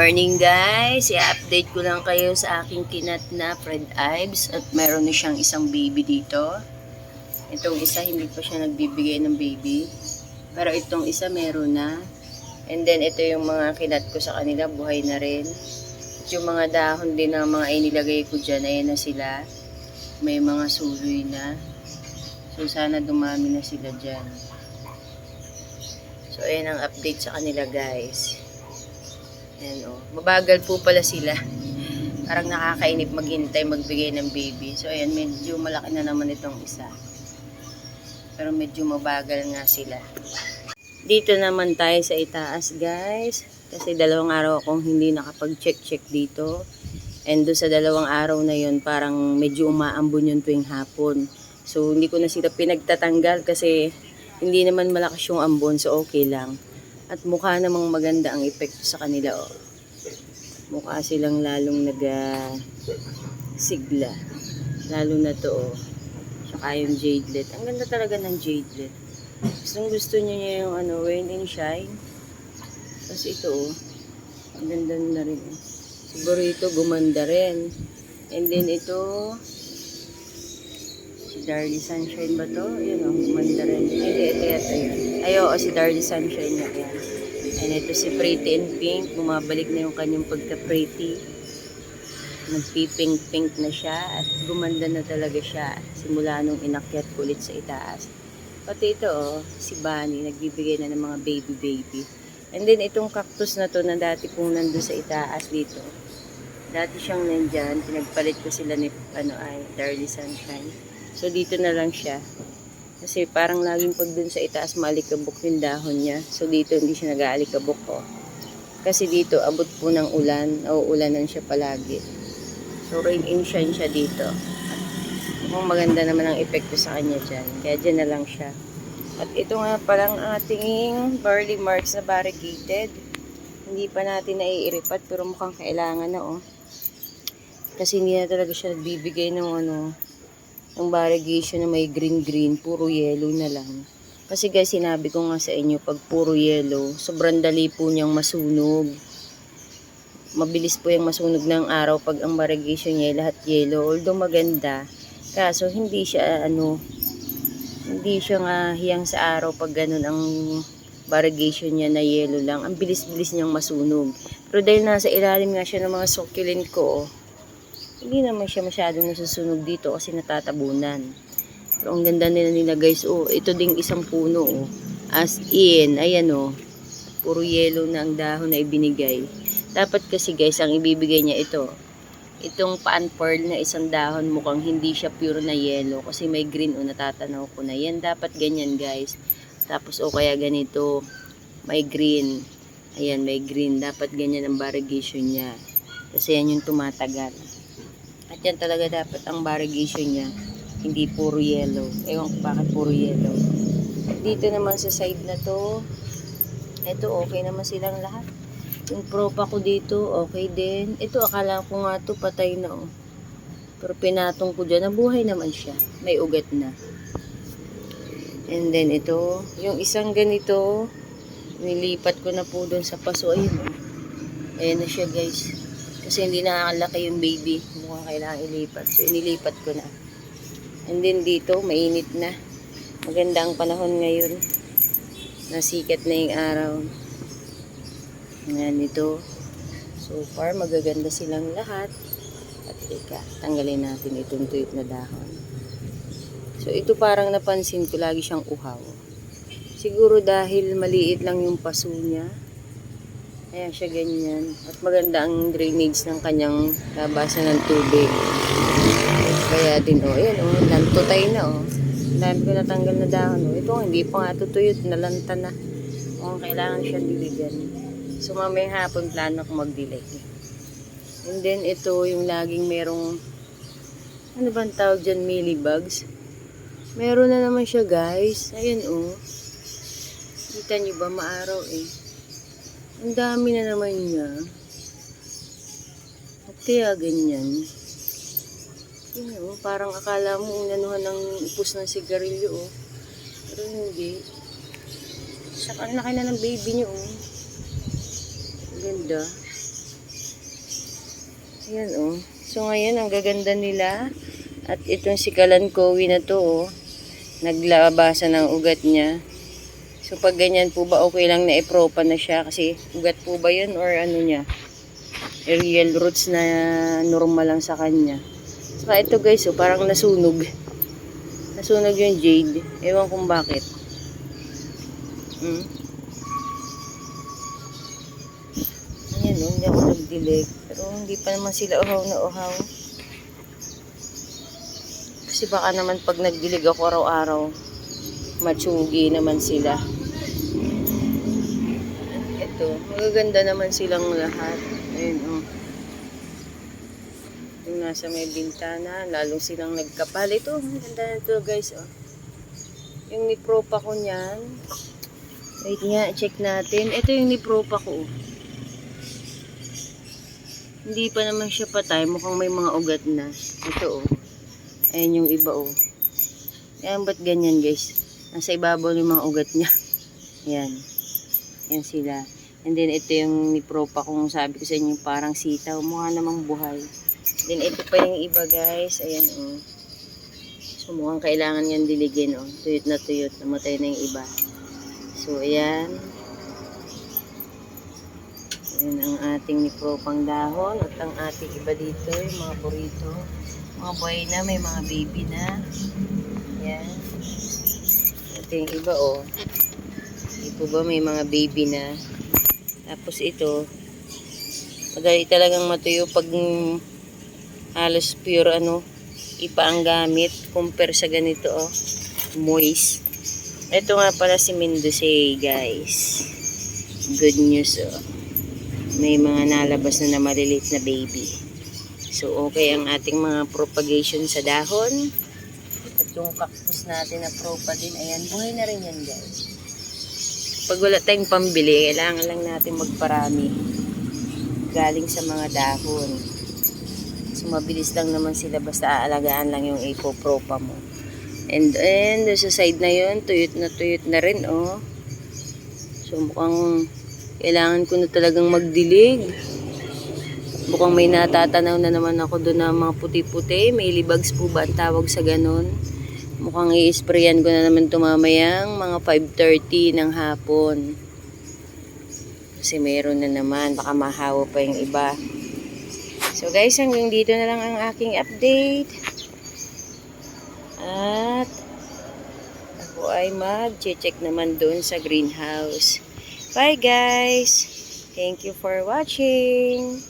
morning guys, i-update ko lang kayo sa aking kinat na Fred Ives at meron na siyang isang baby dito. Itong isa hindi pa siya nagbibigay ng baby, pero itong isa meron na. And then ito yung mga kinat ko sa kanila, buhay na rin. At yung mga dahon din na mga inilagay ko dyan, ayan na sila. May mga suloy na. So sana dumami na sila dyan. So ayan ang update sa kanila guys. Ayan o. Mabagal po pala sila. Parang nakakainip maghintay magbigay ng baby. So ayan, medyo malaki na naman itong isa. Pero medyo mabagal nga sila. Dito naman tayo sa itaas guys. Kasi 2 araw akong hindi nakapag-check dito. And doon sa 2 araw na yun, parang medyo umaambon yun tuwing hapon. So hindi ko na sila pinagtatanggal kasi hindi naman malakas yung ambon. So okay lang. At mukha namang maganda ang epekto sa kanila. Oh. Mukha silang lalong sigla. Lalo na to. Oh. Saka yung jadelet. Ang ganda talaga ng jadelet. Gusto niya yung rain and shine. Tapos ito oh. Ang ganda na rin. Oh. Siguro ito gumanda rin. And then ito si Darly Sunshine ba to? Ayan o, gumanda rin. Ito yun. Ayo, si Darly Sunshine na yan. And ito si Pretty and Pink. Bumabalik na yung kanyang pagka-pretty. Nagpipink-pink na siya. At gumanda na talaga siya. Simula nung inakyat ko ulit sa itaas. Pati ito o, si Bunny. Nagbibigay na ng mga baby. And then itong cactus na to na dati pong nandun sa itaas dito. Dati siyang nandyan. Pinagpalit ko sila ni Darly Sunshine. So, dito na lang siya. Kasi parang laging pag dun sa itaas, maalikabok yung dahon niya. So, dito hindi siya nag-aalikabok ko. Kasi dito, abot po ng ulan. Ulanan siya palagi. So, rain and shine siya dito. Mukhang maganda naman ang epekto sa kanya dyan. Kaya dyan na lang siya. At ito nga palang ating barley marks na variegated. Hindi pa natin naiiripat, pero mukhang kailangan na, oh. Kasi hindi na talaga siya nagbibigay ng ang variegation na may green, puro yellow na lang. Kasi guys, sinabi ko nga sa inyo, pag puro yellow, sobrang dali po niyang masunog. Mabilis po yung masunog ng araw pag ang variegation niya lahat yellow. Although maganda, kaso hindi siya nga hiyang sa araw pag ganun ang variegation niya na yellow lang. Ang bilis-bilis niyang masunog. Pero dahil nasa ilalim nga siya ng mga succulent ko, hindi naman siya masyadong nasusunog dito kasi natatabunan. Pero ang ganda nila guys. Oh, ito ding isang puno. Oh. As in, ayan oh. Puro yellow na ang dahon na ibinigay. Dapat kasi guys, ang ibibigay niya ito. Itong pan pearl na isang dahon mukhang hindi siya pure na yellow. Kasi may green o natatanaw ko na. Yan dapat ganyan guys. Tapos o kaya ganito. May green. Ayan, may green. Dapat ganyan ang variegation niya. Kasi yan yung tumatagal. At yan talaga dapat ang variegation niya. Hindi puro yellow. Ewan ko bakit puro yellow. Dito naman sa side na to. Ito okay naman silang lahat. Yung propa ko dito okay din. Ito akala ko nga to patay na oh. Pero pinatong ko dyan. Nabuhay naman siya. May ugat na. And then ito. Yung isang ganito. Nilipat ko na po doon sa paso. Ayun oh. Ayan na siya guys. Kasi hindi nakakalaki yung baby. Mukhang kailangan ilipat. So, inilipat ko na. And then dito, mainit na. Maganda ang panahon ngayon. Nasikat na yung araw. Ayan ito. So far, magaganda silang lahat. At tanggalin natin itong tuyot na dahon. So, ito parang napansin ko, lagi siyang uhaw. Siguro dahil maliit lang yung paso niya. Ayan siya ganyan. At maganda ang drainage ng kanyang labasan ng tubig. Kaya din, ayan lantutay na Ang dami ko natanggal na dahon Ito hindi pa nga tutuyot, nalanta na. Kailangan siya diligan. So mamayang hapon plano ko magdilig. And then ito yung laging merong, ano bang tawag dyan, mealybugs. Meron na naman siya guys. Ayan Kita nyo ba maaraw Ang dami na naman niya. At kaya ganyan. Parang akala mo inanuhan ng upos ng sigarilyo. Pero hindi. Saka laki na ng baby niyo. Ganda. Ayan oh. So ngayon, ang gaganda nila. At itong si Kalankowi na to oh. Naglabasa ng ugat niya. So pag ganyan po ba, okay lang na ipropa na siya? Kasi ugat po ba yun or ano niya? Aerial roots na normal lang sa kanya. Saka ito guys, oh, parang nasunog. Nasunog yung jade. Ewan kung bakit. Ayan oh, hindi ako nagdilig. Pero hindi pa naman sila uhaw na uhaw. Kasi baka naman pag nagdilig ako araw-araw, matsugi naman sila. Ito, magaganda naman silang lahat. Ayun oh. Yung nasa may bintana, lalong silang nagkapal. Ito, ang ganda na ito guys oh. Yung nipropa ko niyan. Wait nga, check natin. Ito yung nipropa ko. Hindi pa naman siya patay. Mukhang may mga ugat na. Ito oh. Ayan yung iba oh. Ayan, ba't ganyan guys? Nasa ibabaw yung mga ugat niya. Ayan. Ayan sila. And then ito yung nipropa kung sabi ko sa inyo parang sitaw. Mukha namang buhay. Then ito pa yung iba guys. Ayan oh. So mukhang kailangan yan diligin oh. Tuyot na tuyot. Namatay na yung iba. So ayan. Ayan ang ating nipropang dahon. At ang ating iba dito yung mga burrito. Mga boy na, may mga baby na. Ayan. Ito yung iba oh. Ito ba may mga baby na. Tapos ito. Madali talagang matuyo pag halos pure ano. Ipa ang gamit. Compare sa ganito oh. Moist. Ito nga pala si Mendoza guys. Good news oh. May mga nalabas na maliliit na baby. So, okay ang ating mga propagation sa dahon. At yung cactus natin na propa din, ayan, buhay na rin yan guys. Pag wala tayong pambili, kailangan lang natin magparami. Galing sa mga dahon. So, mabilis lang naman sila, basta aalagaan lang yung ipopropa mo. And sa side na yun, tuyot na rin, oh. So, mukhang kailangan ko na talagang magdilig. Mukhang may natatanaw na naman ako doon na mga puti-puti. May libags po ba ang tawag sa ganun? Mukhang i-sprayan ko na naman ito mamayang mga 5:30 ng hapon. Kasi meron na naman. Baka mahawa pa yung iba. So guys, hanggang dito na lang ang aking update. At ako ay mag-check naman doon sa greenhouse. Bye guys! Thank you for watching!